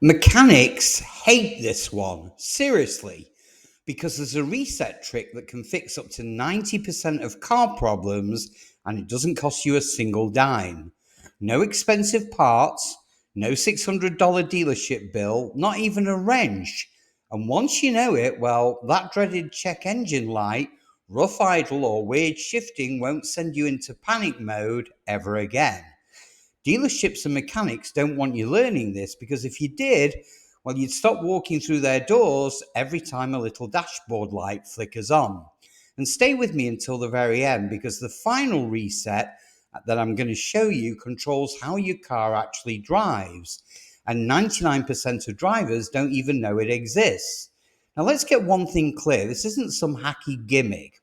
Mechanics hate this one, seriously, because there's a reset trick that can fix up to 90% of car problems and it doesn't cost you a single dime. No expensive parts, no $600 dealership bill, not even a wrench. And once you know it, well, that dreaded check engine light, rough idle, or weird shifting won't send you into panic mode ever again. Dealerships and mechanics don't want you learning this because if you did, well, you'd stop walking through their doors every time a little dashboard light flickers on. And stay with me until the very end because the final reset that I'm going to show you controls how your car actually drives. And 99% of drivers don't even know it exists. Now, let's get one thing clear. This isn't some hacky gimmick.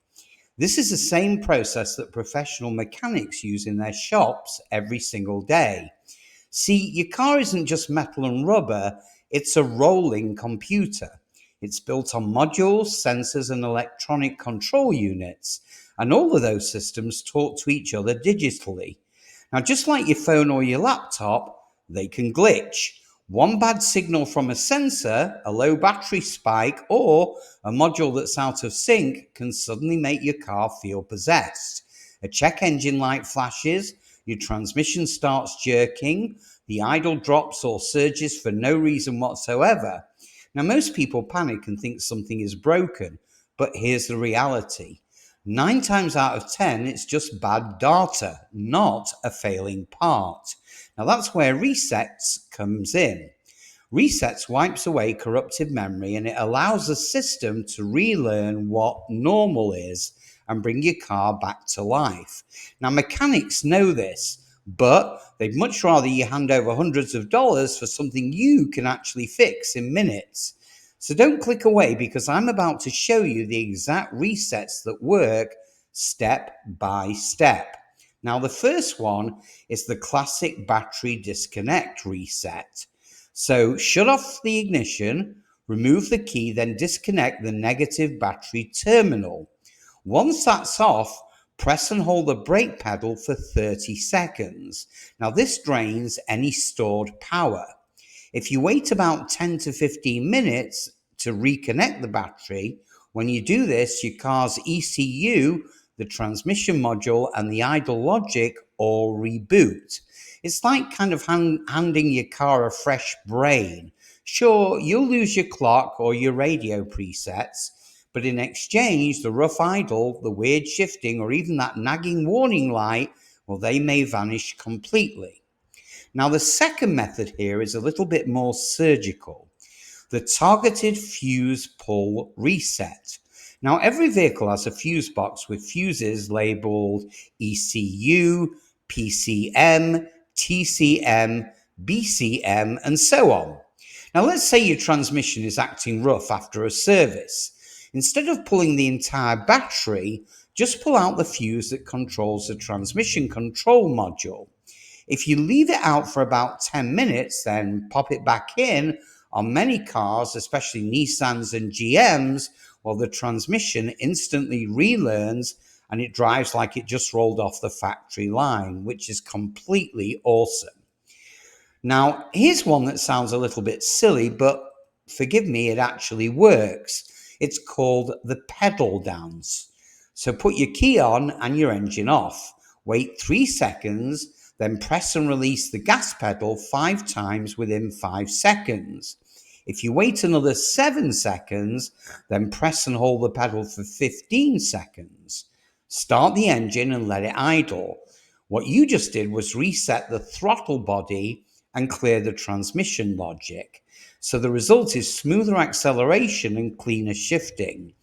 This is the same process that professional mechanics use in their shops every single day. See, your car isn't just metal and rubber, it's a rolling computer. It's built on modules, sensors, and electronic control units, and all of those systems talk to each other digitally. Now, just like your phone or your laptop, they can glitch. One bad signal from a sensor, a low battery spike, or a module that's out of sync can suddenly make your car feel possessed. A check engine light flashes, your transmission starts jerking, the idle drops or surges for no reason whatsoever. Now, most people panic and think something is broken, but here's the reality. 9 times out of 10, it's just bad data, not a failing part. Now, that's where resets comes in. Resets wipes away corrupted memory and it allows the system to relearn what normal is and bring your car back to life. Now, mechanics know this, but they'd much rather you hand over hundreds of dollars for something you can actually fix in minutes. So don't click away because I'm about to show you the exact resets that work step by step. Now, the first one is the classic battery disconnect reset. So shut off the ignition, remove the key, then disconnect the negative battery terminal. Once that's off, press and hold the brake pedal for 30 seconds. Now, this drains any stored power. If you wait about 10 to 15 minutes to reconnect the battery, when you do this, your car's ECU, the transmission module, and the idle logic all reboot. It's like kind of handing your car a fresh brain. Sure, you'll lose your clock or your radio presets, but in exchange, the rough idle, the weird shifting, or even that nagging warning light, well, they may vanish completely. Now, the second method here is a little bit more surgical. The targeted fuse pull reset. Now, every vehicle has a fuse box with fuses labeled ECU, PCM, TCM, BCM, and so on. Now, let's say your transmission is acting rough after a service. Instead of pulling the entire battery, just pull out the fuse that controls the transmission control module. If you leave it out for about 10 minutes, then pop it back in, on many cars, especially Nissans and GMs, well, the transmission instantly relearns and it drives like it just rolled off the factory line, which is completely awesome. Now, here's one that sounds a little bit silly, but forgive me, it actually works. It's called the pedal dance. So put your key on and your engine off. Wait 3 seconds, then press and release the gas pedal 5 times within 5 seconds. If you wait another 7 seconds, then press and hold the pedal for 15 seconds. Start the engine and let it idle. What you just did was reset the throttle body and clear the transmission logic. So the result is smoother acceleration and cleaner shifting.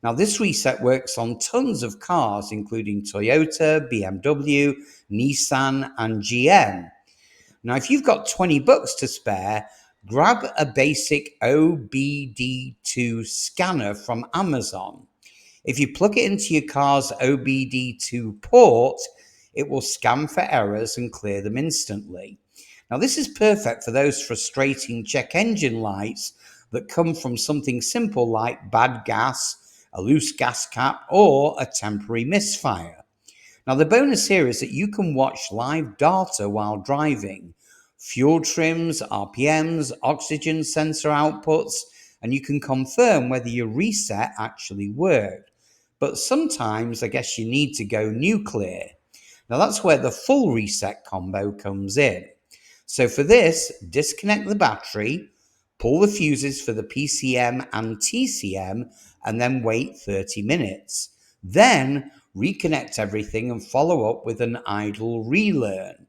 Now, this reset works on tons of cars, including Toyota, BMW, Nissan, and GM. Now, if you've got $20 to spare, grab a basic OBD2 scanner from Amazon. If you plug it into your car's OBD2 port, it will scan for errors and clear them instantly. Now, this is perfect for those frustrating check engine lights that come from something simple like bad gas, a loose gas cap, or a temporary misfire. Now, the bonus here is that you can watch live data while driving. fuel trims, RPMs, oxygen sensor outputs, and you can confirm whether your reset actually worked. But sometimes I guess you need to go nuclear. Now that's where the full reset combo comes in. So for this, disconnect the battery, pull the fuses for the PCM and TCM, and then wait 30 minutes. Then reconnect everything and follow up with an idle relearn.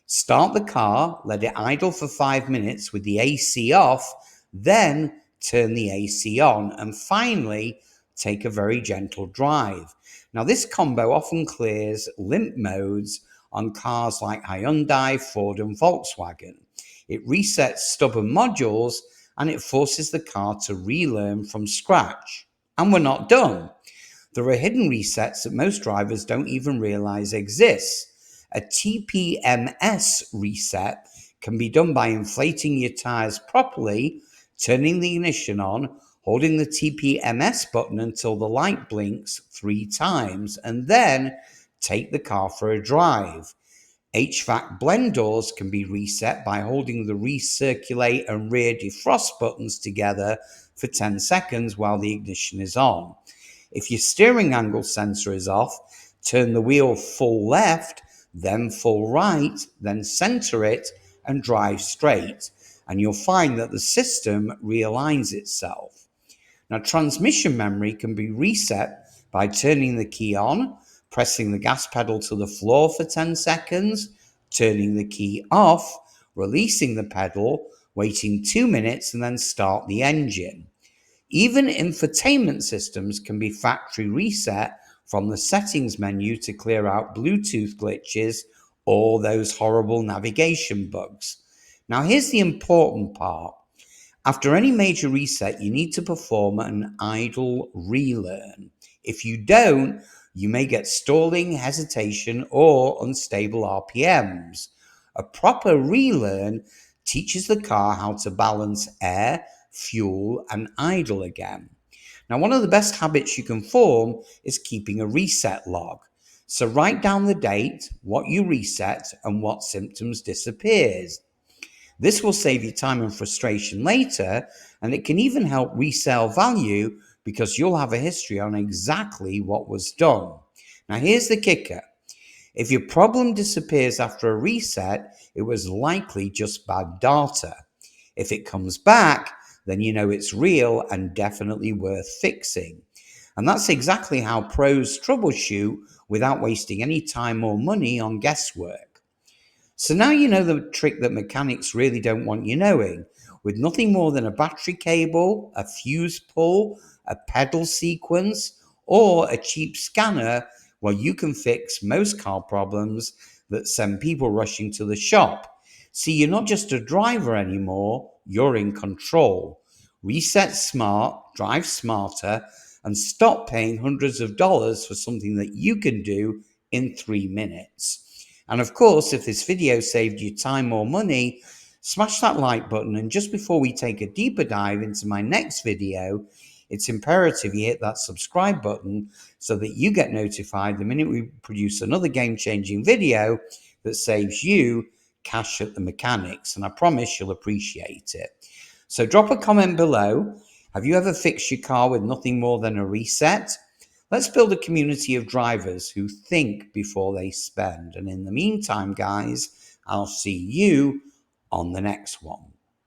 Start the car, let it idle for 5 minutes with the AC off, then turn the AC on, and finally take a very gentle drive. Now this combo often clears limp modes on cars like Hyundai, Ford and Volkswagen. It resets stubborn modules and it forces the car to relearn from scratch. And we're not done. There are hidden resets that most drivers don't even realize exist. A TPMS reset can be done by inflating your tires properly, turning the ignition on, holding the TPMS button until the light blinks 3 times, and then take the car for a drive. HVAC blend doors can be reset by holding the recirculate and rear defrost buttons together for 10 seconds while the ignition is on. If your steering angle sensor is off, turn the wheel full left, then full right, then center it and drive straight, and you'll find that the system realigns itself. Now, transmission memory can be reset by turning the key on, pressing the gas pedal to the floor for 10 seconds, turning the key off, releasing the pedal, waiting 2 minutes, and then start the engine. Even infotainment systems can be factory reset from the settings menu to clear out Bluetooth glitches or those horrible navigation bugs. Now, here's the important part. After any major reset, you need to perform an idle relearn. If you don't, you may get stalling, hesitation, or unstable RPMs. A proper relearn teaches the car how to balance air, fuel, and idle again. Now, one of the best habits you can form is keeping a reset log. So write down the date, what you reset, and what symptoms disappears. This will save you time and frustration later, and it can even help resale value because you'll have a history on exactly what was done. Now, here's the kicker. If your problem disappears after a reset, it was likely just bad data. If it comes back, then you know it's real and definitely worth fixing. And that's exactly how pros troubleshoot without wasting any time or money on guesswork. So now you know the trick that mechanics really don't want you knowing. With nothing more than a battery cable, a fuse pull, a pedal sequence, or a cheap scanner, well, you can fix most car problems that send people rushing to the shop. See, you're not just a driver anymore, you're in control. Reset smart, drive smarter, and stop paying hundreds of dollars for something that you can do in 3 minutes. And of course, if this video saved you time or money, smash that like button. And just before we take a deeper dive into my next video, it's imperative you hit that subscribe button so that you get notified the minute we produce another game-changing video that saves you cash at the mechanics. And I promise you'll appreciate it. So drop a comment below. Have you ever fixed your car with nothing more than a reset? Let's build a community of drivers who think before they spend. And in the meantime, guys, I'll see you on the next one.